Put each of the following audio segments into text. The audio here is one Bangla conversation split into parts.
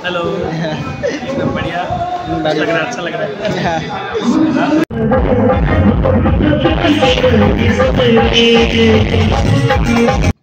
हेलो एकदम बढ़िया लग रहा है, अच्छा लग रहा है।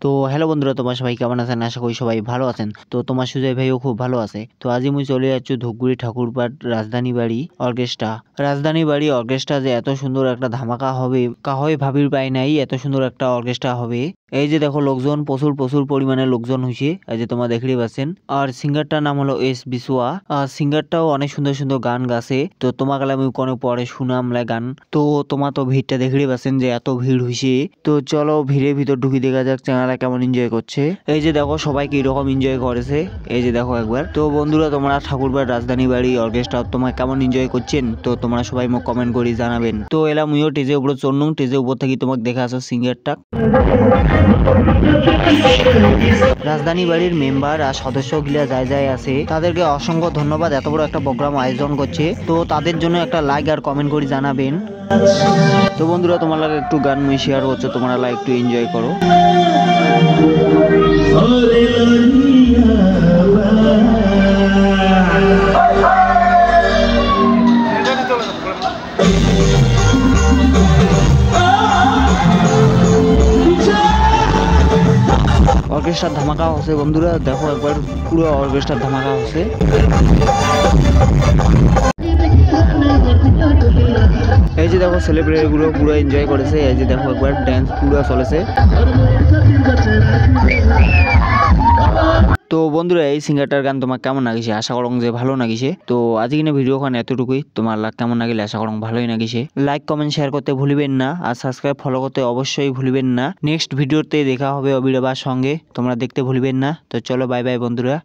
তো হ্যালো বন্ধুরা, তোমার সবাই কেমন আছেন? আশা করি সবাই ভালো আছেন। তো তোমার সুজয় ভাইও খুব ভালো আছে। তো আজি মুই চলে যাচ্ছি ধূপগুড়ি ঠাকুরপাট রাজধানী বাড়ি অর্কেস্ট্রা। রাজধানী বাড়ি অর্কেস্ট্রা যে এত সুন্দর একটা ধামাকা হবে কাহই ভাবির পাই নাই, এত সুন্দর একটা অর্কেস্ট্রা হবে। এই যে দেখো লোকজন প্রচুর পরিমাণে লোকজন হয়েছে, এই যে তোমরা দেখতেই পাচ্ছেন। আর সিঙ্গারটার নাম হলো এস বিসুয়া। আর সিঙ্গারটাও অনেক সুন্দর সুন্দর গান গাছে। তো তোমাকে আমি কোনো পরে শুনামলাই গান। তো তোমার তো ভিড়টা দেখতেই পাচ্ছেন যে এত ভিড় হয়েছে। তো চলো ভিড়ের ভিতর ঢুকি দেখা যাক চ্যানেলটা কেমন এনজয় করছে। এই যে দেখো সবাই কি রকম এনজয় করেছে, এই যে দেখো একবার। তো বন্ধুরা তোমরা ঠাকুরপাট রাজধানী বাড়ি অর্কেস্ট্রা তোমরা কেমন এনজয় করছেন, তো তোমরা সবাই মোক কমেন্ট করে জানাবেন। তো এলা মুইও টেজের উপরে চড়নুম, টেজের উপর থেকে তোমাকে দেখা আসো সিঙ্গারটা। রাজধানী বাড়ির মেম্বার আর সদস্য গিলা যায় আছে, তাদেরকে অসংখ্য ধন্যবাদ, এত বড় একটা প্রোগ্রাম আয়োজন করছে। তো তাদের জন্য একটা লাইক আর কমেন্ট করে জানাবেন। তো বন্ধুরা তোমার লাগে একটু গান মুই শেয়ার করছো, তোমরা একটু এনজয় করো। অর্কেস্ট্রার ধামাকা হচ্ছে বন্ধুরা, দেখো একবার পুরো অর্কেস্ট্রার ধামাকা হচ্ছে। এই যে দেখো সেলিব্রিটি গুলো পুরো এনজয় করেছে, এই যে দেখো একবার ড্যান্স পুরো চলেছে। তো বন্ধুরা এই সিঙ্গারটার গান তোমার কেমন লাগিছে, আশা করং যে ভালো লাগিছে। তো আজকে ভিডিওখান এতটুকুই, তোমার কেমন লাগিলে আশা করং ভালোই লাগিছে। লাইক কমেন্ট শেয়ার করতে ভুলবেন না, আর সাবস্ক্রাইব ফলো করতে অবশ্যই ভুলবেন না। নেক্সট ভিডিওতে দেখা হবে অবিরাবার সঙ্গে, তোমরা দেখতে ভুলবেন না। তো চলো বাই বাই বন্ধুরা।